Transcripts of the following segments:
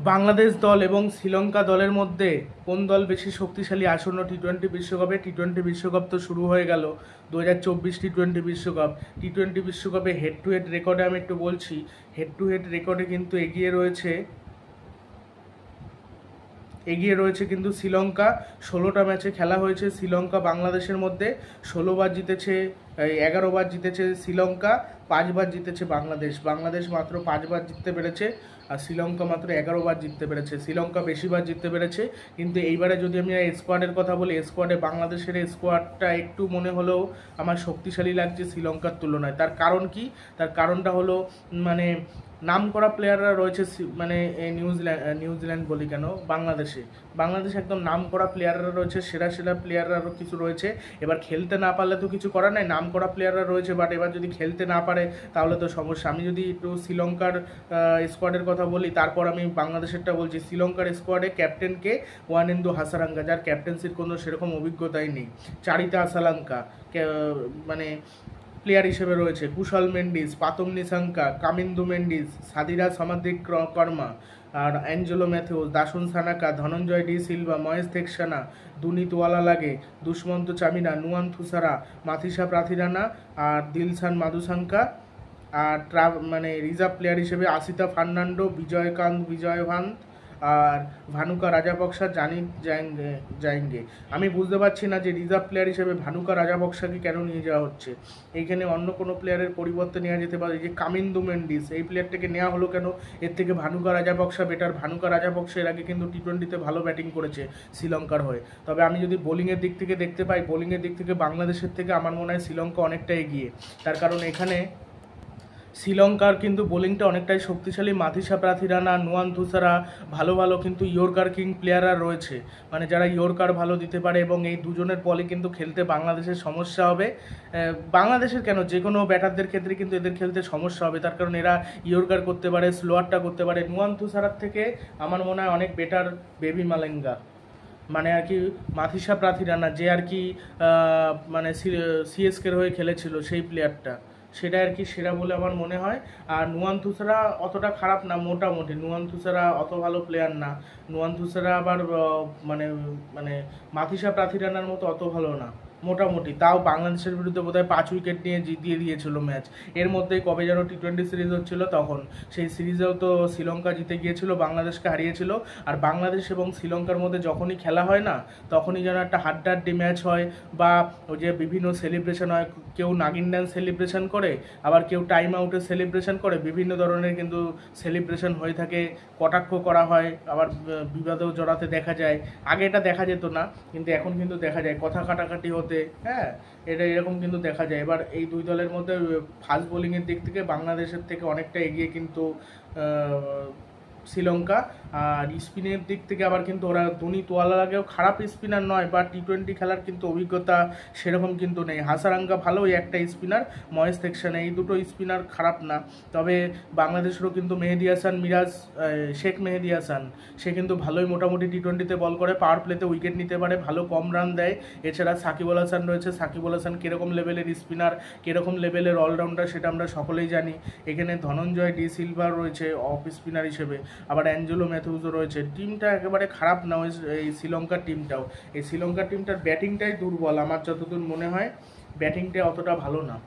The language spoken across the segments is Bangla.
বাংলাদেশ দল এবং শ্রীলঙ্কা দলের মধ্যে কোন দল বেশি শক্তিশালী আসন্ন টি-20 বিশ্বকাপে? টি-20 বিশ্বকাপ তো শুরু হয়ে গেল, 2024 টি-20 বিশ্বকাপ। টি-20 বিশ্বকাপে হেড টু হেড রেকর্ডে আমি একটু বলছি, হেড টু হেড রেকর্ডে কিন্তু এগিয়ে রয়েছে কিন্তু শ্রীলঙ্কা। 16টা ম্যাচে খেলা হয়েছে শ্রীলঙ্কা বাংলাদেশের মধ্যে, 16বার জিতেছে, 11বার জিতেছে শ্রীলঙ্কা, 5বার জিতেছে বাংলাদেশ মাত্র 5বার জিততে পেরেছে, আর শ্রীলঙ্কা মাত্র 11বার জিততে পেরেছে। শ্রীলঙ্কা বেশিবার জিততে পেরেছে। কিন্তু এইবারে যদি আমি স্কোয়াডের কথা বলি, স্কোয়াডে বাংলাদেশের স্কোয়াডটা একটু মনে হলেও আমার শক্তিশালী লাগছে শ্রীলঙ্কার তুলনায়। তার কারণ কি? তার কারণটা হলো মানে নামকরা প্লেয়াররা রয়েছে, মানে নিউজিল্যান্ড বলি কেন, বাংলাদেশে একদম নামকরা প্লেয়াররা রয়েছে, সেরা প্লেয়াররাও কিছু রয়েছে। এবার খেলতে না পারলে তো কিছু করার নাই, নামকরা প্লেয়াররা রয়েছে, বাট এবার যদি খেলতে না পারে তাহলে তো সমস্যা। আমি যদি একটু শ্রীলঙ্কার স্কোয়াডের কথা বলি, তারপর আমি বাংলাদেশেরটা বলছি। শ্রীলঙ্কার স্কোয়াডে ক্যাপ্টেনকে ওয়ানেন্দু হাসারাঙ্গা, যার ক্যাপ্টেন্সির কোনো সেরকম অভিজ্ঞতাই নেই। চারিতা আসালাঙ্কা মানে প্লেয়ার হিসেবে রয়েছে, কুশল মেন্ডিস, পাতম নিসাঙ্কা, কামিন্দু মেন্ডিস, সাদিরা সামাদ্রিক কর্মা, আর অ্যাঞ্জেলো ম্যাথিউস, দাসুন সানাকা, ধনঞ্জয় ডি সিলভা, মহেশ থেকসানা, দুনিত ওয়ালালাগে, দুষ্মন্ত চামিনা, নুয়ান থুসারা, মাথিসা প্রাথিরানা, আর দিলশান মাদুসাঙ্কা। আর মানে রিজার্ভ প্লেয়ার হিসেবে আসিতা ফার্নান্ডো, বিজয়ভান্ত, আর ভানুকা রাজাপক্সা, জাইঙ্গে। আমি বুঝতে পারছি না যে রিজার্ভ প্লেয়ার হিসেবে ভানুকা রাজাপক্সাকে কেন নিয়ে যাওয়া হচ্ছে। এইখানে অন্য কোনো প্লেয়ারের পরিবর্তে নেওয়া যেতে পারে, যে কামিন্দু মেন্ডিস, এই প্লেয়ারটাকে নেওয়া হলো কেন? এর থেকে ভানুকা রাজাপক্সা বেটার। ভানুকা রাজাপক্সা এর আগে কিন্তু টি-20তে ভালো ব্যাটিং করেছে শ্রীলঙ্কার হয়ে। তবে আমি যদি বোলিংয়ের দিক থেকে দেখতে পাই, বোলিংয়ের দিক থেকে বাংলাদেশের থেকে আমার মনে হয় শ্রীলঙ্কা অনেকটা এগিয়ে। তার কারণ এখানে শ্রীলঙ্কার কিন্তু বোলিংটা অনেকটাই শক্তিশালী। মাথিসা প্রাথিরানা, নুয়ান থুসারা, ভালো কিন্তু ইয়র্কার কিং প্লেয়াররা রয়েছে, মানে যারা ইয়র্কার ভালো দিতে পারে, এবং এই দুজনের বলে কিন্তু খেলতে বাংলাদেশের সমস্যা হবে। বাংলাদেশের কেন, যে কোনো ব্যাটারদের ক্ষেত্রে কিন্তু এদের খেলতে সমস্যা হবে, তার কারণ এরা ইয়র্কার করতে পারে, স্লোয়ারটা করতে পারে। নুয়ান থুসারার থেকে আমার মনে হয় অনেক বেটার বেবি মালেঙ্গা, মানে আর কি মাথিসা প্রাথিরানা, যে আর কি মানে সিএসকের হয়ে খেলেছিল, সেই প্লেয়ারটা, সেটা আর কি সেরা বলে আমার মনে হয়। আর নুয়ান থুসারা অতটা খারাপ না, মোটামুটি। নুয়ান থুসারা অত ভালো প্লেয়ার না। নুয়ান থুসারা আবার মানে মানে মাথিসা প্রাথিরানার মতো অত ভালো না, মোটামুটি। তাও বাংলাদেশের বিরুদ্ধে বোধহয় 5 উইকেট নিয়ে জিতিয়ে দিয়েছিল ম্যাচ। এর মধ্যেই কবে যেন টি-20 সিরিজ হচ্ছিল, তখন সেই সিরিজেও তো শ্রীলঙ্কা জিতে গিয়েছিল, বাংলাদেশকে হারিয়েছিল। আর বাংলাদেশ এবং শ্রীলঙ্কার মধ্যে যখনই খেলা হয় না, তখনই যেন একটা হাড্ডাহাড্ডি ম্যাচ হয়, বা ওই যে বিভিন্ন সেলিব্রেশন হয়, কেউ নাগিন ড্যান্স সেলিব্রেশন করে, আবার কেউ টাইম আউটের সেলিব্রেশন করে, বিভিন্ন ধরনের কিন্তু সেলিব্রেশন হয়ে থাকে, কটাক্ষ করা হয়, আবার বিবাদেও জড়াতে দেখা যায়। আগে এটা দেখা যেত না, কিন্তু এখন কিন্তু দেখা যায় কথা কাটাকাটি হতে, হ্যাঁ, এটা এরকম কিন্তু দেখা যায়। এবার এই দুই দলের মধ্যে ফাস্ট বোলিংয়ের দিক থেকে বাংলাদেশের থেকে অনেকটা এগিয়ে কিন্তু শ্রীলঙ্কা। আর স্পিনের দিক থেকে আবার কিন্তু ওরা ধোনি তোয়ালাগেও খারাপ স্পিনার নয়, বা টি-20 খেলার কিন্তু অভিজ্ঞতা সেরকম কিন্তু নেই। হাসারাঙ্গা ভালো, একটা স্পিনার, মহেশ থেকসানা, এই দুটো স্পিনার খারাপ না। তবে বাংলাদেশেরও কিন্তু শেখ মেহেদি হাসান, সে কিন্তু ভালোই মোটামুটি টি-20তে বল করে, পাওয়ার প্লেতে উইকেট নিতে পারে, ভালো কম রান দেয়। এছাড়া সাকিব আল হাসান রয়েছে, সাকিব আল হাসান কীরকম লেভেলের স্পিনার, কীরকম লেভেলের অলরাউন্ডার, সেটা আমরা সকলেই জানি। এখানে ধনঞ্জয় ডি সিলভা রয়েছে অফ স্পিনার হিসেবে, আবার অ্যাঞ্জেলো ম্যাথিউসও রয়েছে। টিমটা একেবারে খারাপ না এই শ্রীলঙ্কার টিমটাও। এই শ্রীলঙ্কার টিমটার ব্যাটিংটাই দুর্বল, আমার যতদূর মনে হয় ব্যাটিংটা অতটা ভালো না।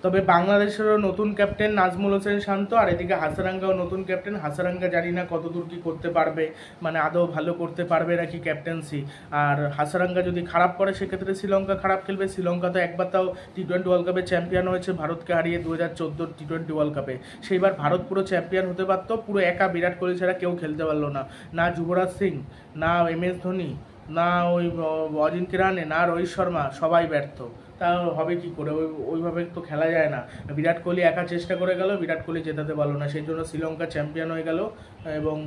তবে বাংলাদেশেরও নতুন ক্যাপ্টেন নাজমুল হোসেন শান্ত, আর এদিকে হাসারাঙ্গাও নতুন ক্যাপ্টেন। হাসারাঙ্গা জানি না কতদূর কী করতে পারবে, মানে আদৌ ভালো করতে পারবে নাকি ক্যাপ্টেন্সি। আর হাসারাঙ্গা যদি খারাপ করে, সেক্ষেত্রে শ্রীলঙ্কা খারাপ খেলবে। শ্রীলঙ্কা তো একবার তাও টি-20 ওয়ার্ল্ড কাপে চ্যাম্পিয়ন হয়েছে, ভারতকে হারিয়ে 2014 টি-20 ওয়ার্ল্ড কাপে। সেইবার ভারত পুরো চ্যাম্পিয়ন হতে পারত, পুরো একা বিরাট কোহলি ছাড়া কেউ খেলতে পারলো না, না যুবরাজ সিং, না MS ধোনি, না ওই অজিঙ্ক্য রাহানে, না রোহিত শর্মা, সবাই ব্যর্থ। তা হবে কি করে? ওইভাবে তো খেলা যায় না। বিরাট কোহলি একা চেষ্টা করে গেল, বিরাট কোহলি জেতাতে পারলো না, সেই জন্য শ্রীলঙ্কা চ্যাম্পিয়ন হয়ে গেল। এবং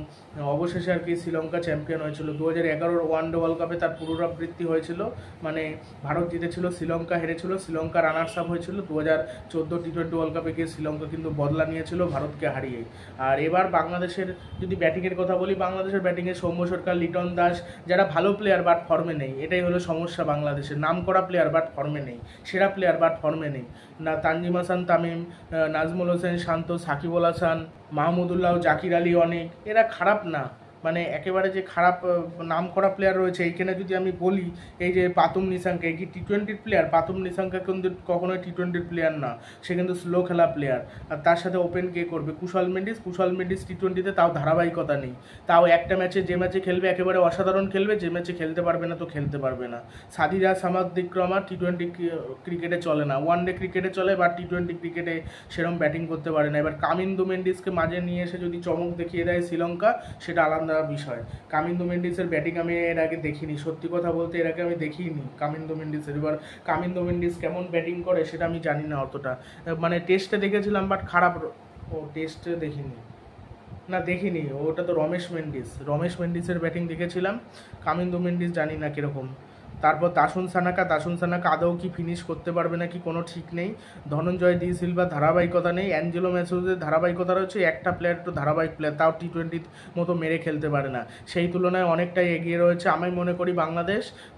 অবশেষে আর কি শ্রীলঙ্কা চ্যাম্পিয়ন হয়েছিল। 2011 ওয়ানডে ওয়ার্ল্ড কাপে তার পুনরাবৃত্তি হয়েছিল, মানে ভারত জিতেছিল, শ্রীলঙ্কা হেরেছিল, শ্রীলঙ্কা রানার্স আপ হয়েছিল। 2014 টি-20 ওয়ার্ল্ড কাপে গিয়ে শ্রীলঙ্কা কিন্তু বদলা নিয়েছিল ভারতকে হারিয়ে। আর এবার বাংলাদেশের যদি ব্যাটিংয়ের কথা বলি, বাংলাদেশের ব্যাটিংয়ে সৌম্য সরকার, লিটন দাস, যারা ভালো প্লেয়ার বাট ফর্মে নেই, এটাই হলো সমস্যা বাংলাদেশের। নাম করা প্লেয়ার বাট ফর্মে নেই। সেরা প্লেয়ার বাট ফর্মে নেই। না তানজিম হাসান তামিম, নাজমুল হোসেন শান্ত, সাকিবুল হাসান, মাহমুদুল্লাহ, জাকির আলী অনেক, এরা খারাপ না, মানে একেবারে যে খারাপ নাম করা প্লেয়ার রয়েছে। এইখানে যদি আমি বলি এই যে পাতুম নিশাঙ্কা, এই কি টি-20 প্লেয়ার? পাতুম নিশাঙ্কা কিন্তু কখনোই টি-20 প্লেয়ার না, সে কিন্তু স্লো খেলা প্লেয়ার। আর তার সাথে ওপেন কে করবে? কুশল মেন্ডিস টি-20তে তাও ধারাবাহিকতা নেই, তাও একটা ম্যাচে যে ম্যাচে খেলবে একেবারে অসাধারণ খেলবে, যে ম্যাচে খেলতে পারবে না তো খেলতে পারবে না। সাদিরা সামাদ্দিক্রমা টি-20 ক্রিকেটে চলে না, ওয়ানডে ক্রিকেটে চলে বা টি-20 ক্রিকেটে সেরকম ব্যাটিং করতে পারে না। এবার কামিন্দু মেন্ডিসকে মাঝে নিয়ে এসে যদি চমক দেখিয়ে দেয় শ্রীলঙ্কা, সেটা আলাদা বিষয়। কামিন্দু মেন্ডিসের ব্যাটিং আমি এর আগে দেখিনি, সত্যি কথা বলতে এর আগে আমি দেখিনি কামিন্দু মেন্ডিসের। এবার কামিন্দু মেন্ডিস কেমন ব্যাটিং করে সেটা আমি জানি না অতটা, মানে টেস্টে দেখেছিলাম বাট খারাপ। ও টেস্টে দেখিনি, ওটা তো রমেশ মেন্ডিসের ব্যাটিং দেখেছিলাম। কামিন্দু মেন্ডিস জানি না কীরকম। তারপর দাসুন সানাকা আদৌ কি ফিনিশ করতে পারবে নাকি কোনো ঠিক নেই। ধনঞ্জয় ডি সিলভা ধারাবাহিকতা নেই। অ্যাঞ্জেলো ম্যাথুজের ধারাবাহিকতা রয়েছে, একটা প্লেয়ার একটু ধারাবাহিক প্লেয়ার, তাও টি-20 মতো মেরে খেলতে পারে না। সেই তুলনায় অনেকটাই এগিয়ে রয়েছে আমি মনে করি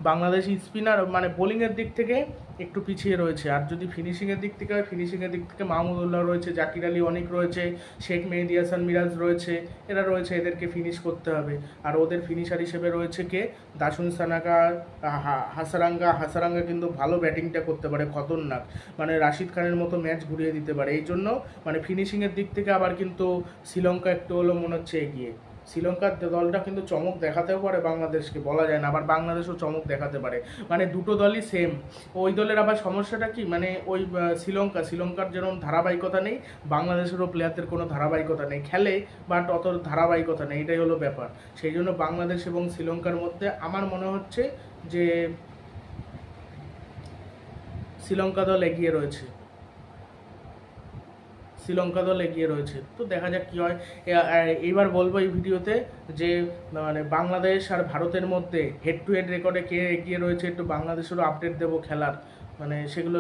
বাংলাদেশ স্পিনার মানে বোলিংয়ের দিক থেকে একটু পিছিয়ে রয়েছে। আর যদি ফিনিশিংয়ের দিক থেকে মাহমুদুল্লাহ রয়েছে, জাকির আলী অনেক রয়েছে, শেখ মেহেদী হাসান মিরাজ রয়েছে, এরা রয়েছে, এদেরকে ফিনিশ করতে হবে। আর ওদের ফিনিশার হিসেবে রয়েছে কে? দাসুন সানাকা, হাসারাঙ্গা কিন্তু ভালো ব্যাটিংটা করতে পারে, খতরনাক, মানে রাশিদ খানের মতো ম্যাচ ঘুরিয়ে দিতে পারে। এই জন্য মানে ফিনিশিংয়ের দিক থেকে আবার কিন্তু শ্রীলঙ্কা একটু হলো মনে হচ্ছে এগিয়ে। শ্রীলঙ্কার দলটা কিন্তু চমক দেখাতেও পারে বাংলাদেশকে, বলা যায় না, আবার বাংলাদেশও চমক দেখাতে পারে, মানে দুটো দলই সেম। ওই দলের আবার সমস্যাটা কি, মানে ওই শ্রীলঙ্কার যেরকম ধারাবাহিকতা নেই, বাংলাদেশেরও প্লেয়ারদের কোনো ধারাবাহিকতা নেই, খেলে বাট অত ধারাবাহিকতা নেই, এটাই হলো ব্যাপার। সেই জন্য বাংলাদেশ এবং শ্রীলঙ্কার মধ্যে আমার মনে হচ্ছে যে শ্রীলঙ্কা দল এগিয়ে রয়েছে। তো দেখা যাক কী হয়। এবার বলবো এই ভিডিওতে যে মানে বাংলাদেশ আর ভারতের মধ্যে হেড টু হেড রেকর্ডে কে এগিয়ে রয়েছে, একটু বাংলাদেশেরও আপডেট দেবো খেলার, মানে সেগুলো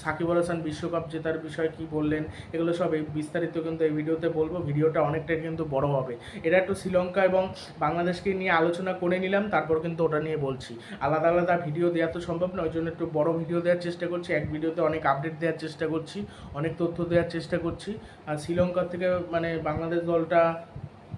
সাকিবুল হাসান বিশ্বকাপ জেতার বিষয়ে কি বললেন, এগুলো সব বিস্তারিত কিন্তু এই ভিডিওতে বলবো। ভিডিওটা অনেকটাই কিন্তু বড় হবে, এটা একটু শ্রীলঙ্কা এবং বাংলাদেশকে নিয়ে আলোচনা করে নিলাম, তারপর কিন্তু ওটা নিয়ে বলছি। আলাদা আলাদা ভিডিও দেওয়া তো সম্ভব না, ওই জন্য একটু বড় ভিডিও দেওয়ার চেষ্টা করছি, এক ভিডিওতে অনেক আপডেট দেওয়ার চেষ্টা করছি, অনেক তথ্য দেওয়ার চেষ্টা করছি। আর শ্রীলঙ্কার থেকে মানে বাংলাদেশ দলটা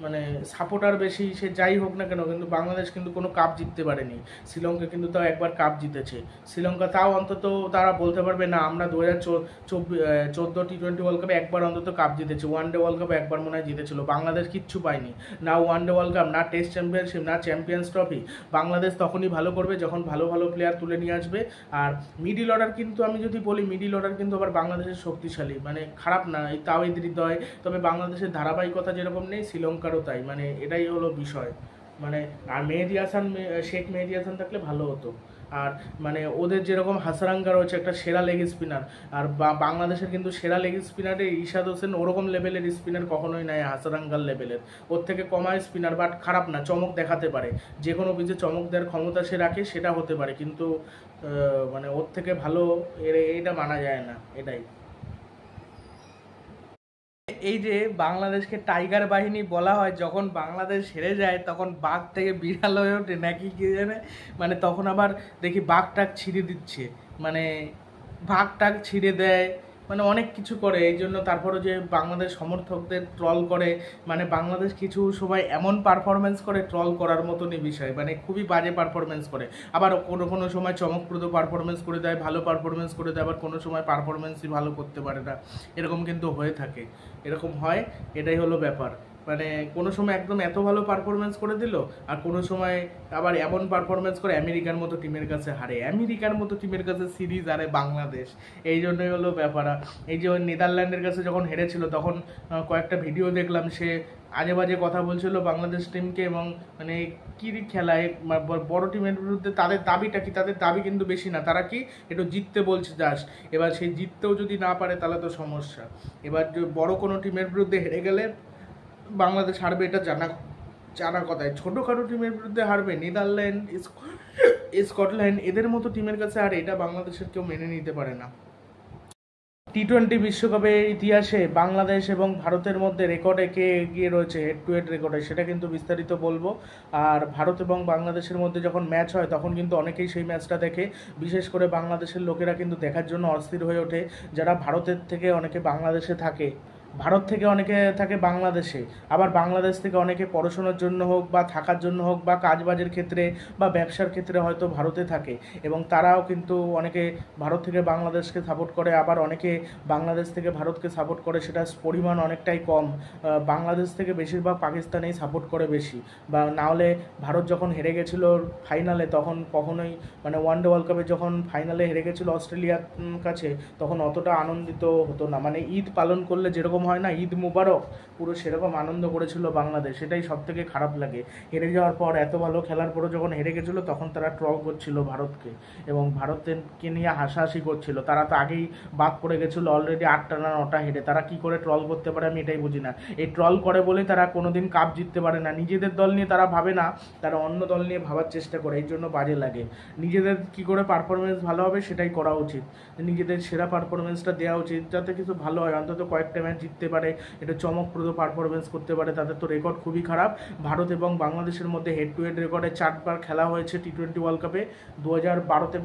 মানে সাপোর্টার বেশি, সে যাই হোক না কেন, কিন্তু বাংলাদেশ কিন্তু কোনো কাপ জিততে পারেনি। শ্রীলঙ্কা কিন্তু তাও একবার কাপ জিতেছে। শ্রীলঙ্কা তাও অন্তত তারা বলতে পারবে না আমরা 2014 টি-20 ওয়ার্ল্ড কাপে একবার অন্তত কাপ জিতেছে, ওয়ানডে ওয়ার্ল্ড কাপে একবার মনে হয় জিতেছিল। বাংলাদেশ কিচ্ছু পায়নি, না ওয়ানডে ওয়ার্ল্ড কাপ, না টেস্ট চ্যাম্পিয়নশিপ, না চ্যাম্পিয়ন্স ট্রফি। বাংলাদেশ তখনই ভালো করবে যখন ভালো ভালো প্লেয়ার তুলে নিয়ে আসবে। আর মিডিল অর্ডার কিন্তু আমি যদি বলি, মিডিল অর্ডার কিন্তু আবার বাংলাদেশের শক্তিশালী, মানে খারাপ না, তাও এই হৃদয়। তবে বাংলাদেশের ধারাবাহিকতা যেরকম নেই, শ্রীলঙ্কারও তাই, মানে এটাই হলো বিষয়। মানে আর শেখ মেহেদী হাসান থাকলে ভালো হতো। আর মানে ওদের যেরকম হাসারাঙ্গা রয়েছে একটা সেরা লেগ স্পিনার, আর বাংলাদেশের কিন্তু সেরা লেগ স্পিনারে ইশাদ হোসেন ওরকম লেভেলের স্পিনার কখনোই নাই হাসারাঙ্গার লেভেলের, ওর থেকে কমায় স্পিনার, বাট খারাপ না, চমক দেখাতে পারে, যে কোনো পিচে চমক দেওয়ার ক্ষমতা সে রাখে, সেটা হতে পারে, কিন্তু মানে ওর থেকে ভালো এটা মানা যায় না, এটাই। এই যে বাংলাদেশকে টাইগার বাহিনী বলা হয়, যখন বাংলাদেশ হেরে যায় তখন বাঘ থেকে বিড়াল হয়ে ওঠে নাকি কি জানে, মানে তখন আবার দেখি বাঘ টাক ছিঁড়ে দিচ্ছে, মানে বাঘ টাক ছিঁড়ে দেয়, মানে অনেক কিছু করে। এই জন্য তারপরে যে বাংলাদেশ সমর্থকদের ট্রল করে, মানে বাংলাদেশ কিছু সময় এমন পারফরমেন্স করে ট্রল করার মতনই বিষয়, মানে খুবই বাজে পারফরমেন্স করে। আবার কোনো সময় চমকপ্রদ পারফরমেন্স করে দেয়, ভালো পারফরমেন্স করে দেয়, আবার কোনো সময় পারফরমেন্সই ভালো করতে পারে না, এরকম কিন্তু হয়ে থাকে, এরকম হয়, এটাই হলো ব্যাপার। মানে কোনো সময় একদম এত ভালো পারফরমেন্স করে দিল, আর কোনো সময় আবার এমন পারফরমেন্স করে আমেরিকার মতো টিমের কাছে হারে, আমেরিকার মতো টিমের কাছে সিরিজ হারে বাংলাদেশ, এই জন্যই হলো ব্যাপার। এই যে নেদারল্যান্ডের কাছে যখন হেরেছিল তখন কয়েকটা ভিডিও দেখলাম, সে আজে বাজে কথা বলছিল বাংলাদেশ টিমকে, এবং মানে কি খেলায় বড় টিমের বিরুদ্ধে তাদের দাবিটা কি, তাদের দাবি কিন্তু বেশি না, তারা কি একটু জিততে বলছে জাস্ট। এবার সেই জিততেও যদি না পারে তাহলে তো সমস্যা। এবার বড় কোনো টিমের বিরুদ্ধে হেরে গেলে বাংলাদেশ হারবে, এটা জানা কথায়। ছোটোখাটো টিমের বিরুদ্ধে হারবে, নেদারল্যান্ড, স্কটল্যান্ড, এদের মতো টিমের কাছে, আর এটা বাংলাদেশের কেউ মেনে নিতে পারে না। টি-20 বিশ্বকাপের ইতিহাসে বাংলাদেশ এবং ভারতের মধ্যে রেকর্ডে কে এগিয়ে রয়েছে হেড টু হেড রেকর্ডে, সেটা কিন্তু বিস্তারিত বলবো। আর ভারত এবং বাংলাদেশের মধ্যে যখন ম্যাচ হয় তখন কিন্তু অনেকেই সেই ম্যাচটা দেখে, বিশেষ করে বাংলাদেশের লোকেরা কিন্তু দেখার জন্য অস্থির হয়ে ওঠে। যারা ভারতের থেকে অনেকে বাংলাদেশে থাকে, ভারত থেকে অনেকে থাকে বাংলাদেশে, আবার বাংলাদেশ থেকে অনেকে পড়াশোনার জন্য হোক বা থাকার জন্য হোক বা কাজবাজের ক্ষেত্রে বা ব্যবসার ক্ষেত্রে হয়তো ভারতে থাকে, এবং তারাও কিন্তু অনেকে ভারত থেকে বাংলাদেশকে সাপোর্ট করে, আবার অনেকে বাংলাদেশ থেকে ভারতকে সাপোর্ট করে, সেটা পরিমাণ অনেকটাই কম। বাংলাদেশ থেকে বেশিরভাগ পাকিস্তানেই সাপোর্ট করে বেশি, বা না হলে ভারত যখন হেরে গেছিলো ফাইনালে, তখন কখনোই মানে ওয়ানডে ওয়ার্ল্ড কাপে যখন ফাইনালে হেরে গেছিলো অস্ট্রেলিয়ার কাছে, তখন অতটা আনন্দিত হতো না। মানে ঈদ পালন করলে যেরকম হয় না ঈদ মুবারক, পুরো সেরকম আনন্দ করেছিল বাংলাদেশ, সেটাই সব থেকে খারাপ লাগে। হেরে যাওয়ার পর, এত ভালো খেলার পরও যখন হেরে গেছিলো, তখন তারা ট্রল করছিল ভারতকে, এবং ভারতকে নিয়ে হাসাহাসি করছিল। তারা তো আগেই বাদ পড়ে গেছিলো অলরেডি 8টা না 9টা হেরে, তারা কি করে ট্রল করতে পারে আমি এটাই বুঝি না। এই ট্রল করে বলেই তারা কোনোদিন কাপ জিততে পারে না। নিজেদের দল নিয়ে তারা ভাবে না, তারা অন্য দল নিয়ে ভাবার চেষ্টা করে, এই জন্য বাজে লাগে। নিজেদের কি করে পারফরমেন্স ভালো হবে সেটাই করা উচিত, নিজেদের সেরা পারফরমেন্সটা দেওয়া উচিত, যাতে কিছু ভালো হয়, অন্তত কয়েকটা ম্যাচ জিততে পারে, এটা চমকপ্রদ পারফরমেন্স করতে পারে। তাদের তো রেকর্ড খুবই খারাপ। ভারত এবং বাংলাদেশের মধ্যে হেড টু হেড রেকর্ডে 4বার খেলা হয়েছে টি-20 ওয়ার্ল্ড কাপে। 2012-তে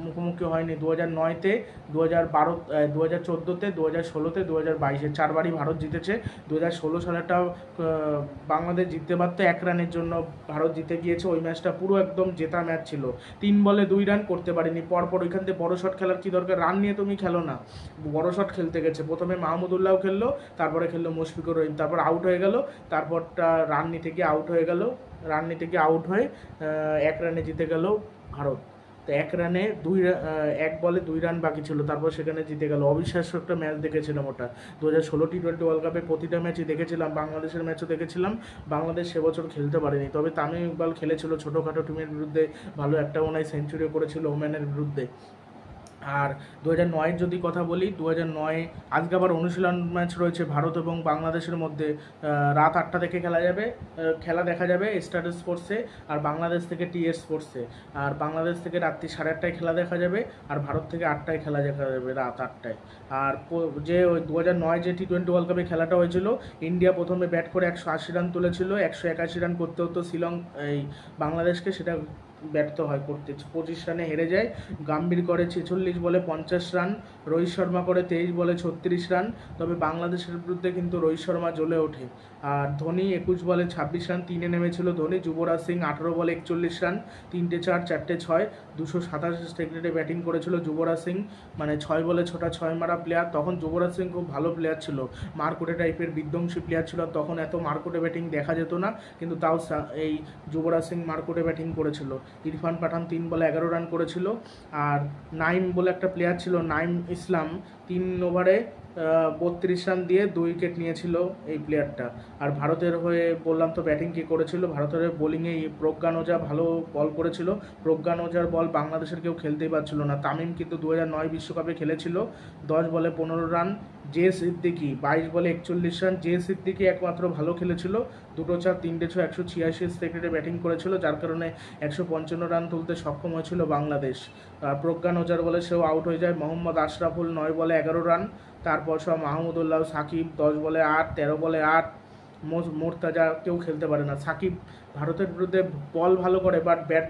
মুখোমুখি হয়নি, 2009-তে, 2014-তে, 2016-তে, 2022-এ 4বারই ভারত জিতেছে। 2016 সালেরটা বাংলাদেশ জিততে পারত, 1 রানের জন্য ভারত জিতে গিয়েছে। ওই ম্যাচটা পুরো একদম জেতা ম্যাচ ছিল, 3 বলে 2 রান করতে পারেনি। পরপর ওইখান থেকে বড় শট খেলার কি দরকার, রান নিয়ে তুমি খেলো না, বড় শট খেলতে গেছে। প্রথমে মাহমুদুল্লাহ খেললো, তারপরে খেললো মুশফিকুর রহিম, তারপর আউট হয়ে গেল, তারপরটা রান নিতে গিয়ে আউট হয়ে গেল, রান নিতে গিয়ে আউট হয়ে 1 রানে জিতে গেল ভারত। তো 1 বলে 2 রান বাকি ছিল, তারপর সেখানে জিতে গেল। অবিশ্বাস্য একটা ম্যাচ দেখেছিলাম ওটা। 2016 টি-20 ওয়ার্ল্ড কাপে প্রতিটা ম্যাচই দেখেছিলাম, বাংলাদেশের ম্যাচও দেখেছিলাম। বাংলাদেশ সেবছর খেলতে পারেনি, তবে তামিম ইকবাল খেলেছিল ছোটোখাটো টিমের বিরুদ্ধে, ভালো একটা মনে হয় সেঞ্চুরিও করেছিল ওম্যানের বিরুদ্ধে। আর 2009 যদি কথা বলি, 2009 আজকে আবার অনুশীলন ম্যাচ রয়েছে ভারত এবং বাংলাদেশের মধ্যে। রাত 8টা থেকে খেলা দেখা যাবে স্টার স্পোর্টসে, আর বাংলাদেশ থেকে টিএস স্পোর্টসে। আর বাংলাদেশ থেকে রাত্রি 8:30টায় খেলা দেখা যাবে, আর ভারত থেকে 8টায় খেলা দেখা যাবে, রাত 8টায়। আর যে ওই 2009 যে টি-20 ওয়ার্ল্ড কাপে খেলাটা হয়েছিল, ইন্ডিয়া প্রথমে ব্যাট করে 180 রান তুলেছিল, 181 রান করতে হতো এই বাংলাদেশকে, সেটা ব্যর্থ হয় করতে, 25 রানে হেরে যায়। গাম্ভীর করে 46 বলে 50 রান, রোহিত শর্মা করে 23 বলে 36 রান। তবে বাংলাদেশের বিরুদ্ধে কিন্তু রোহিত শর্মা জ্বলে ওঠে। আর ধোনি 21 বলে 26 রান, 3-এ নেমেছিল ধোনি। যুবরাজ সিং 18 বলে 41 রান, 3টে 4, 4টে 6, 227 স্ট্রাইক রেটে ব্যাটিং করেছিল যুবরাজ সিং। মানে 6 বলে 6 মারা প্লেয়ার। তখন যুবরাজ সিং খুব ভালো প্লেয়ার ছিল, মারকুটে টাইপের বিধ্বংসী প্লেয়ার ছিল। তখন এত মারকুটে ব্যাটিং দেখা যেত না, কিন্তু তাও এই যুবরাজ সিং মারকুটে ব্যাটিং করেছিল। ইরফান পাঠান 3 বলে 11 রান করেছিল। আর নাইম বলে একটা প্লেয়ার ছিল, নাইম ইসলাম, 3 ওভারে 32 রান দিয়ে 2 উইকেট নিয়েছিল এই প্লেয়ারটা। আর ভারতের হয়ে বললাম তো ব্যাটিং কে করেছিল, ভারতের বোলিংয়ে প্রজ্ঞান ওঝা ভালো বল করেছিল। প্রজ্ঞান ওঝার বল বাংলাদেশের কেউ খেলতেই পারছিল না। তামিম কিন্তু 2009 বিশ্বকাপে খেলেছিল, 10 বলে 15 রান। জে সিদ্দিকি 22 বলে 41 রান। জে সিদ্দিকি একমাত্র ভালো খেলেছিল, 2টো 4, 3টে 6, 186 স্ট্রাইক রেটে ব্যাটিং করেছিল, যার কারণে 155 রান তুলতে সক্ষম হয়েছিল বাংলাদেশ। প্রজ্ঞান ওঝার বলে সেও আউট হয়ে যায়। মোহাম্মদ আশরাফুল 9 বলে 11 রান। তারপর সব মাহমুদুল্লাহ, সাকিব 10 বলে 8, 13 বলে 8। মোর্তাজা কেউ খেলতে পারে না। সাকিব ভারতের বিরুদ্ধে বল ভালো করে, বাট ব্যাট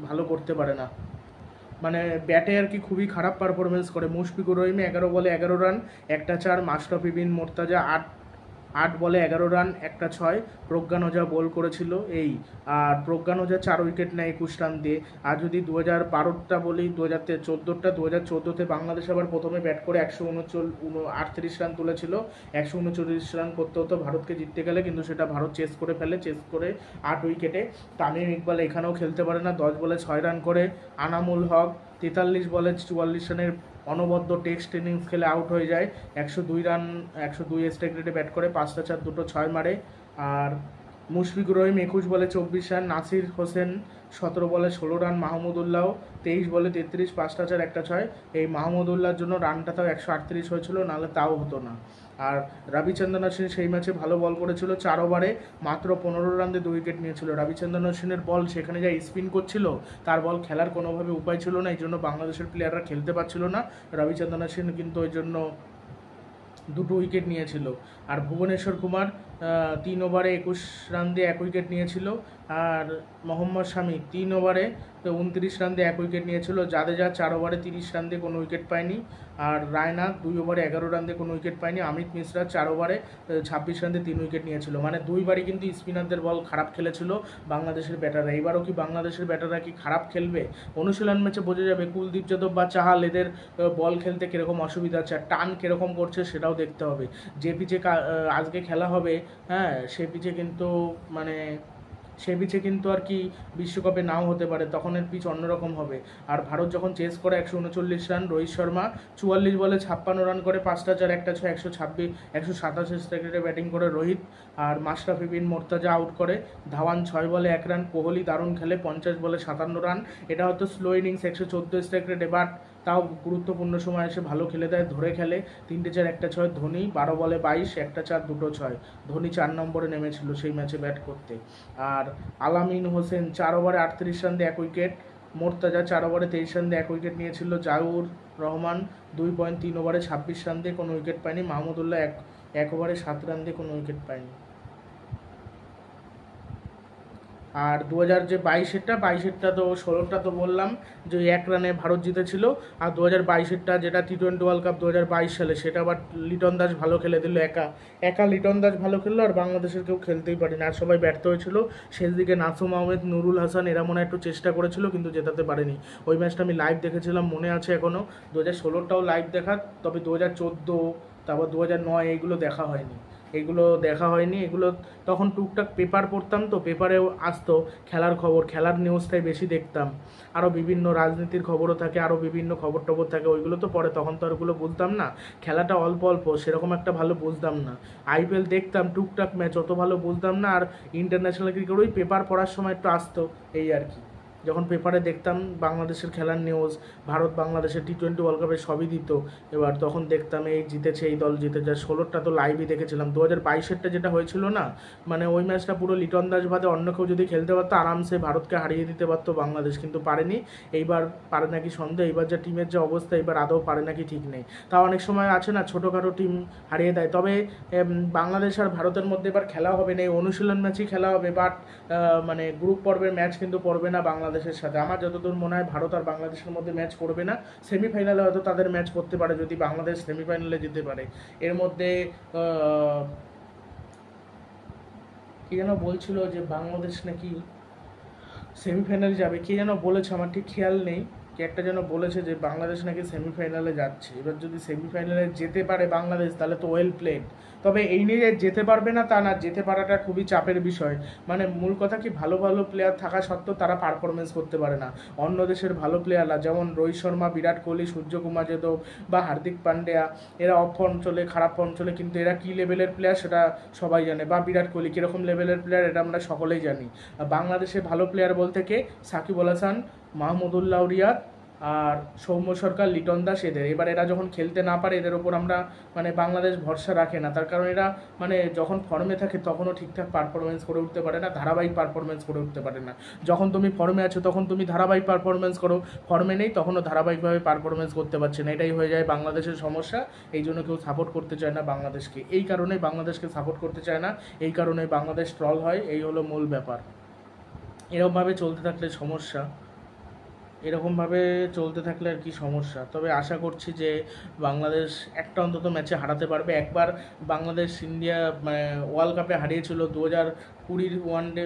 ভালো করতে পারে না, মানে ব্যাটে আর কি খুবই খারাপ পারফরমেন্স করে। মুশফিকুর রহিমে 11 বলে 11 রান, 1টা 4। মাশরাফি বিন মোর্তাজা 8 বলে 11 রান, 1টা 6। প্রজ্ঞান ওঝা বল করেছিল এই। আর প্রজ্ঞান ওঝা 4 উইকেট নেয় 21 রান দিয়ে। আর যদি 2012টা বলি, 2014তে বাংলাদেশ আবার প্রথমে ব্যাট করে 138 রান তুলেছিল, 139 রান করতে হতো ভারতকে জিততে গেলে, কিন্তু সেটা ভারত চেস করে ফেলে, চেস করে 8 উইকেটে। তামিম ইকবাল এখানেও খেলতে পারে না, 10 বলে 6 রান করে। আনামুল হক 43 বলে 44 রানের অনবদ্য টেস্ট ইনিংস খেলে আউট হয়ে যায়, 102 রান, 102 স্ট্রাইক রেটে ব্যাট করে, 5টা 4, 2টো 6 মারে। আর মুশফিকুর রহিম 21 বলে 24 রান। নাসির হোসেন 17 বলে 16 রান। মাহমুদুল্লাহ 23 বলে 33, 5টা 4, 1টা 6। এই মাহমুদুল্লাহর জন্য রানটা তাও 138 হয়েছিল, নাহলে তাও হতো না। আর রবিচন্দ্রন অশ্বিন সেই ম্যাচে ভালো বল করেছিল, 4 ওভারে মাত্র 15 রানে 2 উইকেট নিয়েছিল। রবিচন্দ্রন অশ্বিনের বল সেখানে যা স্পিন করছিল, তার বল খেলার কোনোভাবে উপায় ছিল না, এই জন্য বাংলাদেশের প্লেয়াররা খেলতে পারছিল না। রবিচন্দ্রন অশ্বিন কিন্তু ওই জন্য 2 উইকেট নিয়েছিল। আর ভুবনেশ্বর কুমার 3 ওভারে 21 রান দিয়ে 1 উইকেট নিয়েছিল। আর মোহাম্মদ শামি 3 ওভারে 29 রান দিয়ে 1 উইকেট নিয়েছিল। জাদেজা 4 ওভারে 30 রান দিয়ে কোনো উইকেট পায়নি। আর রায়না 2 ওভারে 11 রান দিয়ে কোনো উইকেট পায়নি। অমিত মিশ্রা 4 ওভারে 26 রান দিয়ে 3 উইকেট নিয়েছিল। মানে দুইবারই কিন্তু স্পিনারদের বল খারাপ খেলেছিল বাংলাদেশের ব্যাটাররা। এবারও কি বাংলাদেশের ব্যাটাররা কি খারাপ খেলবে? অনুশীলন ম্যাচে বোঝা যাবে কুলদীপ যাদব বা চাহাল এদের বল খেলতে কীরকম অসুবিধা আছে, আর টান কীরকম করছে সেটাও দেখতে হবে। যে পিচে আজকে খেলা হবে, হ্যাঁ, সে পিচে কিন্তু মানে সে পিচে কিন্তু আর কি বিশ্বকাপে নাও হতে পারে, তখন এর পিচ অন্যরকম হবে। আর ভারত যখন চেস করে 139 রান, রোহিত শর্মা 44 বলে 56 রান করে 5টা 4 1টা 6 187 স্ট্রাইকে ব্যাটিং করে রোহিত। আর মাশরাফি বিন মোর্তাজা আউট করে, ধাওয়ান 6 বলে 1 রান, কোহলি দারুণ খেলে 50 বলে 57 রান। এটা হয়তো স্লো ইনিংস, 114 স্ট্রাইক রেটে, বাট তাও গুরুত্বপূর্ণ সময় এসে ভালো খেলে দেয়, ধরে খেলে। 3টে 4 1টা 6। ধোনি 12 বলে 22, 1টা 4 2টো 6। ধোনি 4 নম্বরে নেমেছিল সেই ম্যাচে ব্যাট করতে। আর আলামিন হোসেন 4 ওভারে 38 রান দিয়ে 1 উইকেট। মোর্তাজা 4 ওভারে 23 রান দিয়ে 1 উইকেট নিয়েছিল। জাউর রহমান 2.3 ওভারে 26 রান দিয়ে কোনো উইকেট পায়নি। মাহমুদুল্লাহ 1 ওভারে 7 রান দিয়ে কোনো উইকেট পায়নি। আর 2022-এরটা তো 16টা তো বললাম যে 1 রানে ভারত জিতেছিল। আর 2022-এরটা যেটা টি-20 ওয়ার্ল্ড কাপ 2022 সালে, সেটা আবার লিটন দাস ভালো খেলে দিল। একা লিটন দাস ভালো খেললো, আর বাংলাদেশের কেউ খেলতেই পারেনি, আর সবাই ব্যর্থ হয়েছিল। শেষ দিকে নাসুম আহমেদ, নুরুল হাসান এরা মনে হয় একটু চেষ্টা করেছিল, কিন্তু জেতাতে পারেনি। ওই ম্যাচটা আমি লাইভ দেখেছিলাম, মনে আছে এখনও। 2016টাও লাইভ দেখা, তবে 2014 তারপর 2009 এইগুলো দেখা হয়নি। এগুলো তখন টুকটাক পেপার পড়তাম, তো পেপারেও আসতো খেলার খবর, খেলার নিউজটাই বেশি দেখতাম। আরও বিভিন্ন রাজনীতির খবরও থাকে, আরও বিভিন্ন খবর টবর থাকে, ওইগুলো তো পরে, তখন তো আর ওগুলো বুঝতাম না। খেলাটা অল্প অল্প, সেরকম একটা ভালো বুঝতাম না। আইপিএল দেখতাম টুকটাক ম্যাচ, অত ভালো বুঝতাম না। আর ইন্টারন্যাশনাল ক্রিকেট ওই পেপার পড়ার সময় একটু আসতো, এই আর কি। যখন পেপারে দেখতাম বাংলাদেশের খেলার নিউজ, ভারত বাংলাদেশের টি-20 ওয়ার্ল্ড কাপে সবই দিত, এবার তখন দেখতাম এই জিতেছে, এই দল জিতেছে। 16টা তো লাইভই দেখেছিলাম। 2022-এরটা যেটা হয়েছিল না, মানে ওই ম্যাচটা পুরো লিটন দাস বাদে অন্য কেউ যদি খেলতে পারতো, আরামসে ভারতকে হারিয়ে দিতে পারতো বাংলাদেশ, কিন্তু পারেনি। এইবার পারে নাকি সন্দেহ, এইবার যা টিমের যে অবস্থা, এবার আদৌ পারে নাকি ঠিক নেই। তাও অনেক সময় আছে না, ছোটোখাটো টিম হারিয়ে দেয়। তবে বাংলাদেশ আর ভারতের মধ্যে এবার খেলা হবে না, এই অনুশীলন ম্যাচই খেলা হবে, বাট মানে গ্রুপ পর্বের ম্যাচ কিন্তু পড়বে না বাংলাদেশের সাথে। আমার যতদূর মনে হয় ভারত আর বাংলাদেশের মধ্যে ম্যাচ করবে না। সেমিফাইনালে হয়তো তাদের ম্যাচ করতে পারে, যদি বাংলাদেশ সেমিফাইনালে যেতে পারে। এর মধ্যে কি যেন বলছিল যে বাংলাদেশ নাকি সেমিফাইনালে যাবে, কে যেন বলেছে, আমার ঠিক খেয়াল নেই। কে একটা যেন বলেছে যে বাংলাদেশ নাকি সেমিফাইনালে যাচ্ছে। এবার যদি সেমিফাইনালে যেতে পারে বাংলাদেশ, তাহলে তো ওয়েল প্লেড। তবে এই নিয়ে যেতে পারবে না তা না, যেতে পারাটা খুবই চাপের বিষয়। মানে মূল কথা কি, ভালো ভালো প্লেয়ার থাকা সত্ত্বেও তারা পারফরমেন্স করতে পারে না। অন্য দেশের ভালো প্লেয়াররা, যেমন রোহিত শর্মা, বিরাট কোহলি, সূর্যকুমার যাদব বা হার্দিক পান্ডিয়া, এরা অফ ফর্ম চলে, খারাপ ফর্ম চলে, কিন্তু এরা কী লেভেলের প্লেয়ার সেটা সবাই জানে। বা বিরাট কোহলি কীরকম লেভেলের প্লেয়ার, এটা আমরা সকলেই জানি। বাংলাদেশে ভালো প্লেয়ার বলতে কে? সাকিব আল হাসান, মাহমুদুল্লাহ রিয়াদ, আর সৌম্য সরকার, লিটন দাস, এবার এরা যখন খেলতে না পারে, এদের ওপর আমরা মানে বাংলাদেশ ভরসা রাখে না। তার কারণ এরা মানে যখন ফর্মে থাকে তখনও ঠিকঠাক পারফরমেন্স করে উঠতে পারে না, ধারাবাহিক পারফরমেন্স করে উঠতে পারে না। যখন তুমি ফর্মে আছো তখন তুমি ধারাবাহিক পারফরমেন্স করো, ফর্মে নেই তখনও ধারাবাহিকভাবে পারফরমেন্স করতে পারছে না। এটাই হয়ে যায় বাংলাদেশের সমস্যা। এই জন্য কেউ সাপোর্ট করতে চায় না বাংলাদেশকে, এই কারণেই বাংলাদেশকে সাপোর্ট করতে চায় না, এই কারণেই বাংলাদেশ ট্রল হয়। এই হলো মূল ব্যাপার। এরকমভাবে চলতে থাকলে সমস্যা, এরকমভাবে চলতে থাকলে আর কি সমস্যা। তবে আশা করছি যে বাংলাদেশ একটা অন্তত ম্যাচে হারাতে পারবে। একবার বাংলাদেশ ইন্ডিয়া মানে ওয়ার্ল্ড কাপে হারিয়েছিল 2020 ওয়ানডে,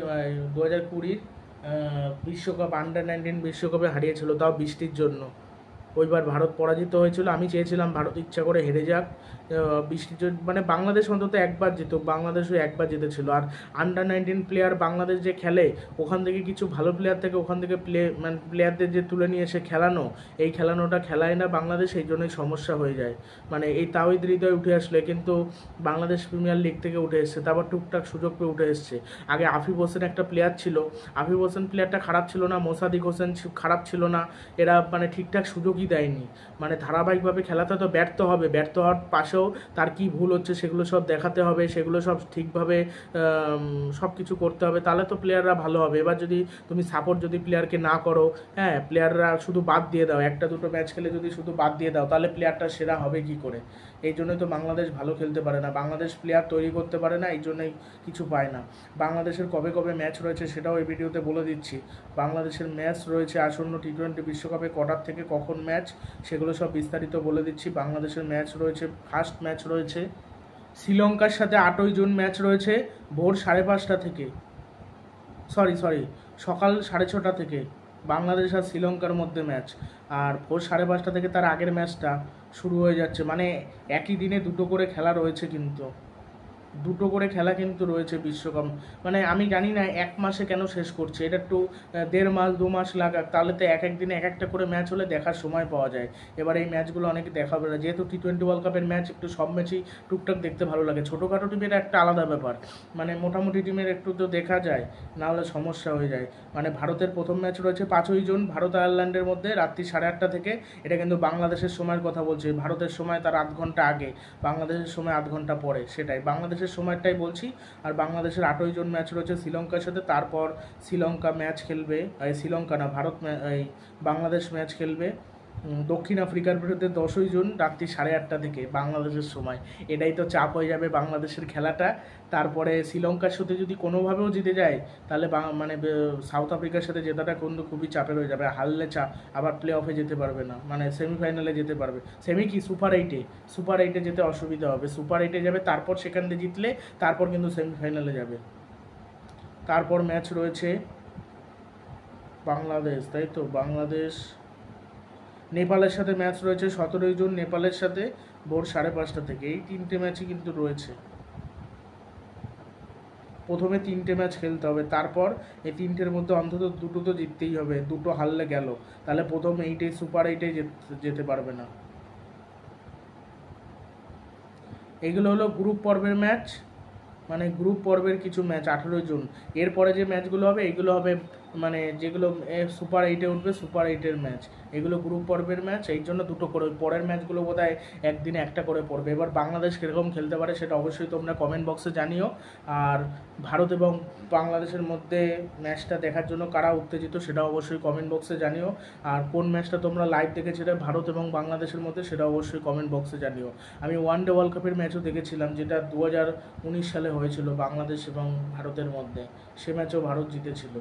2020 বিশ্বকাপ, আন্ডার-19 বিশ্বকাপে হারিয়েছিল, তাও বৃষ্টির জন্য। ওইবার ভারত পরাজিত হয়েছিল। আমি চেয়েছিলাম ভারত ইচ্ছা করে হেরে যাক, বৃষ্টির জন্য, মানে বাংলাদেশ অন্তত একবার জিতুক। বাংলাদেশও একবার জিতেছিল। আর আন্ডার-19 প্লেয়ার বাংলাদেশ যে খেলে, ওখান থেকে কিছু ভালো প্লেয়ার থেকে ওখান থেকে মানে প্লেয়ারদের যে তুলে নিয়ে এসে খেলানো, এই খেলানোটা খেলায় না বাংলাদেশ, এই জন্যই সমস্যা হয়ে যায়। মানে এই তাওহিদ হৃদয় উঠে আসলে, কিন্তু বাংলাদেশ প্রিমিয়ার লিগ থেকে উঠে এসছে, তারপর টুকটাক সুযোগ পেয়ে উঠে এসছে। আগে আফিফ হোসেন একটা প্লেয়ার ছিল, আফিফ হোসেন প্লেয়ারটা খারাপ ছিল না, মোসাদিক হোসেন খারাপ ছিল না, এরা মানে ঠিকঠাক সুযোগই সুযোগই দেয়নি। মানে ধারাবাহিকভাবে খেলাতে তো ব্যর্থ হবে, ব্যর্থ হওয়ার পাশেও তার কি ভুল হচ্ছে সেগুলো সব দেখাতে হবে, সেগুলো সব ঠিকভাবে সব কিছু করতে হবে, তাহলে তো প্লেয়াররা ভালো হবে। এবার যদি তুমি সাপোর্ট যদি প্লেয়ারকে না করো, হ্যাঁ, প্লেয়াররা শুধু বাদ দিয়ে দাও, একটা দুটো ম্যাচ খেলে যদি শুধু বাদ দিয়ে দাও, তাহলে প্লেয়ারটা সেরা হবে কি করে? এই জন্যই তো বাংলাদেশ ভালো খেলতে পারে না, বাংলাদেশ প্লেয়ার তৈরি করতে পারে না, এই জন্যই কিছু পায় না। বাংলাদেশের কবে কবে ম্যাচ রয়েছে সেটাও এই ভিডিওতে বলে দিচ্ছি। বাংলাদেশের ম্যাচ রয়েছে আসন্ন টি-20 বিশ্বকাপে কটার থেকে কখন ম্যাচ, সেগুলো সব বিস্তারিত বলে দিচ্ছি। বাংলাদেশের ম্যাচ রয়েছে, ফার্স্ট ম্যাচ রয়েছে শ্রীলঙ্কার সাথে 8ই জুন ম্যাচ রয়েছে ভোর 5:30 থেকে, সরি সকাল 6:30 থেকে বাংলাদেশ আর শ্রীলঙ্কার মধ্যে ম্যাচ। আর ভোর 5:30 থেকে তার আগের ম্যাচটা শুরু হয়ে যাচ্ছে। মানে একই দিনে দুটো করে খেলা রয়েছে, কিন্তু দুটো করে খেলা কিন্তু রয়েছে বিশ্বকাপ। মানে আমি জানি না এক মাসে কেন শেষ করছে, এটা একটু 1.5 মাস 2 মাস লাগাক, তাহলে তো এক এক দিনে এক একটা করে ম্যাচ হলে দেখার সময় পাওয়া যায়। এবার এই ম্যাচগুলো অনেকে দেখাবে না, যেহেতু টি-20 ওয়ার্ল্ড কাপের ম্যাচ একটু সব ম্যাচই টুকটাক দেখতে ভালো লাগে। ছোটোখাটো টিমের একটা আলাদা ব্যাপার, মানে মোটামুটি টিমের একটু তো দেখা যায়, না হলে সমস্যা হয়ে যায়। মানে ভারতের প্রথম ম্যাচ রয়েছে 5ই জুন ভারত আয়ারল্যান্ডের মধ্যে রাত্রি 8:30 থেকে। এটা কিন্তু বাংলাদেশের সময়ের কথা বলছি, ভারতের সময় তার 8 ঘন্টা আগে, বাংলাদেশের সময় 8 ঘন্টা পরে, সেটাই বাংলাদেশের সময়টাই বলছি। আর বাংলাদেশের 8ই জুন ম্যাচ রয়েছে শ্রীলঙ্কার সাথে, তারপর শ্রীলঙ্কা ম্যাচ খেলবে, শ্রীলঙ্কা না ভারত, বাংলাদেশ ম্যাচ খেলবে দক্ষিণ আফ্রিকার বিরুদ্ধে 10ই জুন রাত্রি 8:30 থেকে বাংলাদেশের সময়। এটাই তো চাপ হয়ে যাবে বাংলাদেশের খেলাটা। তারপরে শ্রীলঙ্কার সাথে যদি কোনোভাবেও জিতে যায়, তাহলে মানে সাউথ আফ্রিকার সাথে জেতাটা কিন্তু খুবই চাপের হয়ে যাবে। হারলে আবার প্লে অফে যেতে পারবে না, মানে সেমিফাইনালে যেতে পারবে, সেমি কি সুপার এইটে যেতে অসুবিধা হবে। সুপার এইটে যাবে, তারপর সেখান থেকে জিতলে তারপর কিন্তু সেমিফাইনালে যাবে। তারপর ম্যাচ রয়েছে বাংলাদেশ, তাই তো বাংলাদেশ নেপালের সাথে ম্যাচ রয়েছে 17ই জুন নেপালের সাথে ভোর 5:30 থেকে। এই 3টে ম্যাচই কিন্তু রয়েছে। প্রথমে 3টে ম্যাচ খেলতে হবে, তারপর এই 3টের মধ্যে অন্তত দুটো তো জিততেই হবে, দুটো হারলে গেল, তাহলে প্রথম সুপার এইটে যেতে পারবে না। এগুলো হলো গ্রুপ পর্বের ম্যাচ, মানে গ্রুপ পর্বের কিছু ম্যাচ 18ই জুন। এরপরে যে ম্যাচগুলো হবে এগুলো হবে মানে যেগুলো সুপার এইটে উঠবে, সুপার এইটের ম্যাচ, এগুলো গ্রুপ পর্বের ম্যাচ। এই জন্য দুটো করে, পরের ম্যাচগুলো বোধহয় একদিনে একটা করে পড়বে। এবার বাংলাদেশ কীরকম খেলতে পারে সেটা অবশ্যই তোমরা কমেন্ট বক্সে জানিও। আর ভারত এবং বাংলাদেশের মধ্যে ম্যাচটা দেখার জন্য কারা উত্তেজিত সেটা অবশ্যই কমেন্ট বক্সে জানিও। আর কোন ম্যাচটা তোমরা লাইভ দেখেছিলে ভারত এবং বাংলাদেশের মধ্যে সেটা অবশ্যই কমেন্ট বক্সে জানিও। আমি ওয়ানডে ওয়ার্ল্ড কাপের ম্যাচও দেখেছিলাম, যেটা 2019 সালে হয়েছিল বাংলাদেশ এবং ভারতের মধ্যে, সে ম্যাচও ভারত জিতেছিল,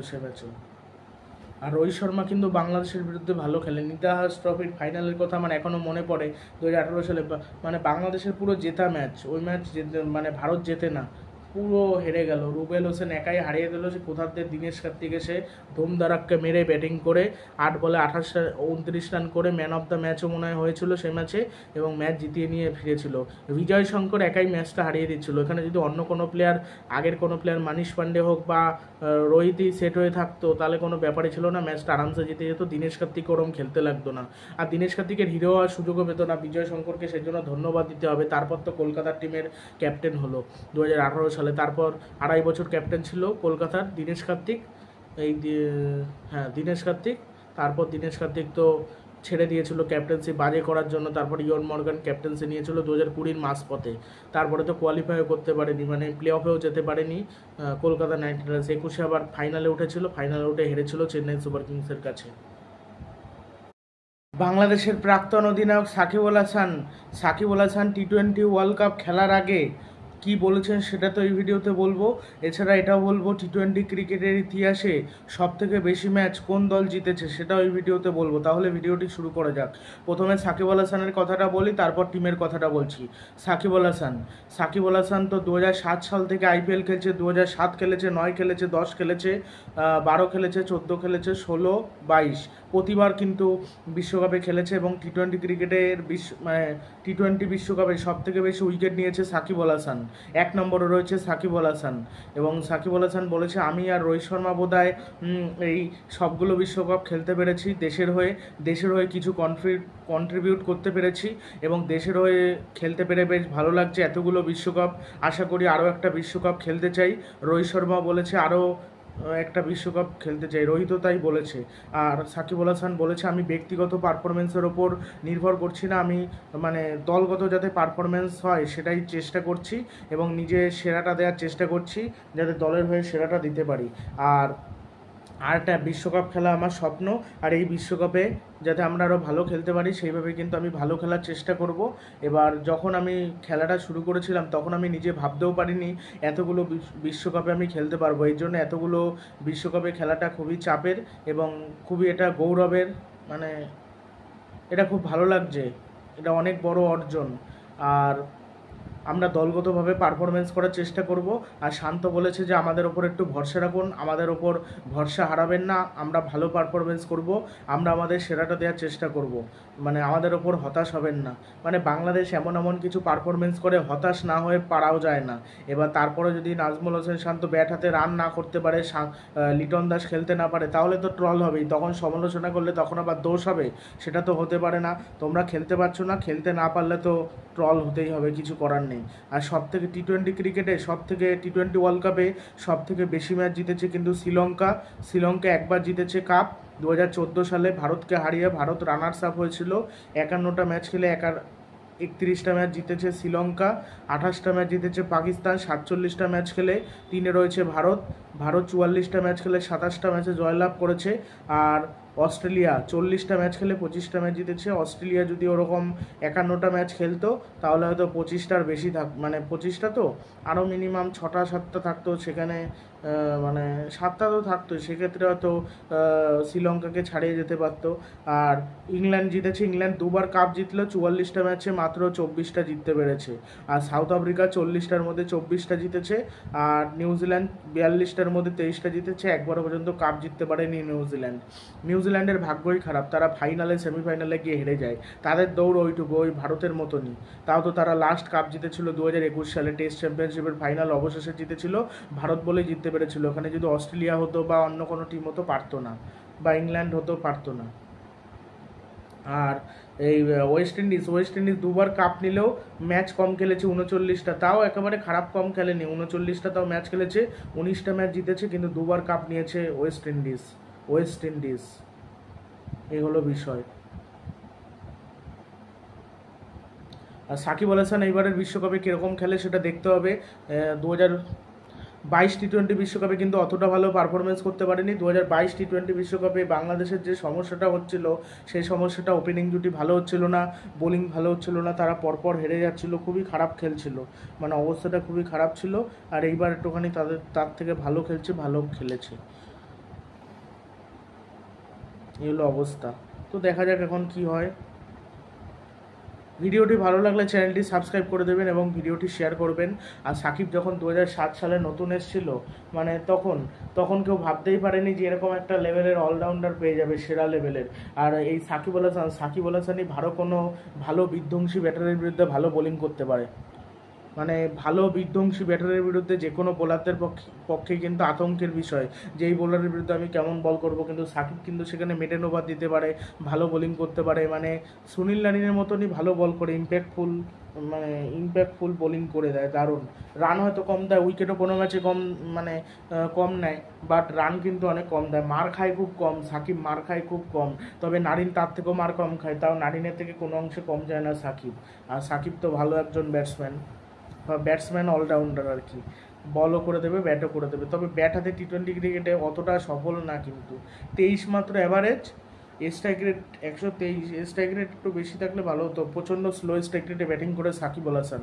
সে ম্যাচও। আর রোহিত শর্মা কিন্তু বাংলাদেশের বিরুদ্ধে ভালো খেলে। নিতাহাস ট্রফির ফাইনালের কথা আমার এখনও মনে পড়ে, 2018 সালে, মানে বাংলাদেশের পুরো জেতা ম্যাচ, ওই ম্যাচ মানে ভারত জেতে না, পুরো হেরে গেল। রুবেল হোসেন একাই হারিয়ে দিল, সে কোথাতে দিনেশ কার্তিক এসে ধুমধারাক্কে মেরে ব্যাটিং করে 8 বলে 29 রান করে ম্যান অফ দ্য ম্যাচও মনে হয় হয়েছিল সে ম্যাচে, এবং ম্যাচ জিতিয়ে নিয়ে ফিরেছিল। বিজয় শঙ্কর একাই ম্যাচটা হারিয়ে দিচ্ছিল। এখানে যদি অন্য কোনো প্লেয়ার, আগের কোনো প্লেয়ার মানিশ পান্ডে হোক বা রোহিতই সেট হয়ে থাকতো, তাহলে কোনো ব্যাপারই ছিল না, ম্যাচটা আরামসে জিতে যেত, দীনেশ কার্তিক ওরম খেলতে লাগতো না। আর দীনেশ কার্তিকের হিরো হওয়ার সুযোগও পেত না, বিজয় শঙ্করকে সেই জন্য ধন্যবাদ দিতে হবে। তারপর তো কলকাতার টিমের ক্যাপ্টেন হলো 2018 সালে, তারপর 2.5 বছর ক্যাপ্টেন ছিল কলকাতার দীনেশ কার্তিক, দীনেশ কার্তিক। তারপর দীনেশ কার্তিক তো ছেড়ে দিয়েছিল ক্যাপ্টেন্সি বাজে করার জন্য, তারপর ইয়ন মর্গান ক্যাপ্টেন্সি নিয়েছিল 2020 মাঝপথে। তারপরে তো কোয়ালিফাইও করতে পারেনি, মানে প্লে অফেও যেতে পারেনি কলকাতা নাইট রাইডার্স। 21-এ আবার ফাইনালে উঠেছিল, ফাইনালে উঠে হেরেছিল চেন্নাই সুপার কিংসের কাছে। বাংলাদেশের প্রাক্তন অধিনায়ক সাকিব আল হাসান টি-20 ওয়ার্ল্ড কাপ খেলার আগে কি বলেছেন সেটা তো এই ভিডিওতে বলবো। এছাড়া এটাও বলবো টি-20 ক্রিকেটের ইতিহাসে সবথেকে বেশি ম্যাচ কোন দল জিতেছে সেটাও এই ভিডিওতে বলবো। তাহলে ভিডিওটি শুরু করা যাক। প্রথমে সাকিব আল হাসানের কথাটা বলি, তারপর টিমের কথাটা বলছি। সাকিব আল হাসান তো 2007 সাল থেকে আইপিএল খেলছে। 2007 খেলেছে, 9 খেলেছে, 10 খেলেছে, 12 খেলেছে, 14 খেলেছে, 16, 22 প্রতিবার কিন্তু বিশ্বকাপে খেলেছে। এবং টি-20 ক্রিকেটের টি-20 বিশ্বকাপে সবথেকে বেশি উইকেট নিয়েছে সাকিব আল হাসান। 1 নম্বরে রয়েছে সাকিব আল হাসান। এবং সাকিব আল হাসান বলেছে, আমি আর রোহিত শর্মা বোধহয় এই সবগুলো বিশ্বকাপ খেলতে পেরেছি, দেশের হয়ে কিছু কন্ট্রিবিউট করতে পেরেছি, এবং দেশের হয়ে খেলতে পেরে বেশ ভালো লাগছে। এতগুলো বিশ্বকাপ, আশা করি আরও একটা বিশ্বকাপ খেলতে চাই। রোহিত শর্মা বলেছে আরও একটা বিশ্বকাপ খেলতে চাই, রোহিতও তাই বলেছে। আর সাকিব আল হাসান বলেছে আমি ব্যক্তিগত পারফরমেন্সের ওপর নির্ভর করছি না, আমি মানে দলগত যাতে পারফরমেন্স হয় সেটাই চেষ্টা করছি এবং নিজে সেরাটা দেওয়ার চেষ্টা করছি যাতে দলের হয়ে সেরাটা দিতে পারি। আর একটা বিশ্বকাপ খেলা আমার স্বপ্ন, আর এই বিশ্বকাপে যাতে আমরা আরও ভালো খেলতে পারি সেইভাবে কিন্তু আমি ভালো খেলার চেষ্টা করব। এবার যখন আমি খেলাটা শুরু করেছিলাম তখন আমি নিজে ভাবতেও পারিনি এতগুলো বিশ্বকাপে আমি খেলতে পারবো। এই জন্য এতগুলো বিশ্বকাপে খেলাটা খুবই চাপের এবং খুবই এটা গৌরবের, মানে এটা খুব ভালো লাগছে, এটা অনেক বড় অর্জন। আর আমরা দলগতভাবে পারফরমেন্স করার চেষ্টা করব। আর শান্ত বলেছে যে আমাদের ওপর একটু ভরসা রাখুন, আমাদের ওপর ভরসা হারাবেন না, আমরা ভালো পারফরমেন্স করব, আমরা আমাদের সেরাটা দেওয়ার চেষ্টা করব, মানে আমাদের ওপর হতাশ হবেন না। মানে বাংলাদেশ এমন এমন কিছু পারফরমেন্স করে হতাশ না হয়ে পারাও যায় না। এবার তারপরে যদি নাজমুল হোসেন শান্ত ব্যাট হাতে রান না করতে পারে, লিটন দাস খেলতে না পারে, তাহলে তো ট্রল হবেই, তখন সমালোচনা করলে তখন আবার দোষ হবে, সেটা তো হতে পারে না। তোমরা খেলতে পারছো না, খেলতে না পারলে তো ট্রল হতেই হবে, কিছু করার নেই। আর সবথেকে টি-20 ক্রিকেটে সবথেকে টি-20 ওয়ার্ল্ড কাপে সবথেকে বেশি ম্যাচ জিতেছে কিন্তু শ্রীলঙ্কা একবার জিতেছে কাপ 2014 সালে ভারতকে হারিয়ে। ভারত রানার্স আপ হয়েছিল, 51টা ম্যাচ খেলে 31টা ম্যাচ জিতেছে শ্রীলঙ্কা, 28টা ম্যাচ জিতেছে পাকিস্তান, 47টা ম্যাচ খেলে 3-এ রয়েছে ভারত 44টা ম্যাচ খেলে 27টা ম্যাচে জয়লাভ করেছে। আর অস্ট্রেলিয়া 40টা ম্যাচ খেলে 25টা ম্যাচ জিতেছে। অস্ট্রেলিয়া যদি ওরকম 51টা ম্যাচ খেলতো তাহলে হয়তো 25টার বেশি মানে 25টা তো আরও মিনিমাম 6টা-7টা থাকতো, সেখানে মানে 7টা তো থাকতো, সেক্ষেত্রে হয়তো শ্রীলঙ্কাকে ছাড়িয়ে যেতে পারতো। আর ইংল্যান্ড জিতেছে, ইংল্যান্ড দুবার কাপ জিতলো, 44টা ম্যাচে মাত্র 24টা জিততে পেরেছে। আর সাউথ আফ্রিকা 40টার মধ্যে 24টা জিতেছে। আর নিউজিল্যান্ড 42টার মধ্যে 23টা জিতেছে, একবারও পর্যন্ত কাপ জিততে পারেনি নিউজিল্যান্ডের ভাগ্যই খারাপ, তারা ফাইনালে সেমিফাইনালে গিয়ে হেরে যায়, তাদের দৌড় ওইটুকু, ওই ভারতের মতনই। তাও তো তারা লাস্ট কাপ জিতেছিল 2021 সালে, টেস্ট চ্যাম্পিয়নশিপের ফাইনাল অবশেষে জিতেছিল, ভারত বলেই জিততে পেরেছিল। ওখানে যদি অস্ট্রেলিয়া হতো বা অন্য কোনো টিম হতো পারতো না, বা ইংল্যান্ড হতো পারতো না। আর এই ওয়েস্ট ইন্ডিজ দুবার কাপ নিলেও ম্যাচ কম খেলেছে 39টা, তাও একেবারে খারাপ কম খেলেনি, 39টা তাও ম্যাচ খেলেছে, 19টা ম্যাচ জিতেছে, কিন্তু দুবার কাপ নিয়েছে ওয়েস্ট ইন্ডিজ। এই হলো বিষয়। আর সাকিব আল হাসান এইবারের বিশ্বকাপে কীরকম খেলে সেটা দেখতে হবে। 2022 টি-20 বিশ্বকাপে কিন্তু অতটা ভালো পারফরমেন্স করতে পারেনি। 2022 টি-20 বিশ্বকাপে বাংলাদেশের যে সমস্যাটা হচ্ছিল সেই সমস্যাটা, ওপেনিং জুটি ভালো হচ্ছিল না, বোলিং ভালো হচ্ছিল না, তারা পরপর হেরে যাচ্ছিল, খুবই খারাপ খেলছিল, মানে অবস্থাটা খুবই খারাপ ছিল। আর এইবার একটুখানি তার থেকে ভালো খেলেছে, এই হলো অবস্থা। তো দেখা যাক এখন কি হয়। ভিডিওটি ভালো লাগলে চ্যানেলটি সাবস্ক্রাইব করে দেবেন এবং ভিডিওটি শেয়ার করবেন। আর সাকিব যখন 2007 সালে নতুন এসেছিল, মানে তখন কেউ ভাবতেই পারেনি যে এরকম একটা লেভেলের অলরাউন্ডার পেয়ে যাবে, সেরা লেভেলের। আর এই সাকিব আল হাসানই কোনো ভালো বিধ্বংসী ব্যাটারের বিরুদ্ধে ভালো বোলিং করতে পারে, মানে ভালো বিধ্বংসী ব্যাটারের বিরুদ্ধে যে কোনো বোলারদের পক্ষে কিন্তু আতঙ্কের বিষয় যে এই বোলারের বিরুদ্ধে আমি কেমন বল করব, কিন্তু সাকিব কিন্তু সেখানে মেডেন ওভার দিতে পারে, ভালো বোলিং করতে পারে, মানে সুনীল নারিনের মতনই ভালো বল করে, ইম্প্যাক্টফুল বোলিং করে দেয়, দারুণ। রান হয়তো কম দেয়, উইকেটও কোনো ম্যাচে কম নেয়, বাট রান কিন্তু অনেক কম দেয়, মার খায় খুব কম, সাকিব মার খায় খুব কম, তবে নারিন তার থেকেও মার কম খায়, তাও নারিনের থেকে কোনো অংশে কম যায় না সাকিব। আর সাকিব তো ভালো একজন ব্যাটসম্যান অলরাউন্ডার আর কি, বলও করে দেবে, ব্যাটও করে দেবে, তবে ব্যাট হাতে টি-20 ক্রিকেটে অতটা সফল না, কিন্তু 23 মাত্র average, strike rate 123, strike rate একটু বেশি থাকলে ভালো হতো, প্রচণ্ড স্লো স্ট্রাইক রেটে ব্যাটিং করে সাকিব আল হাসান।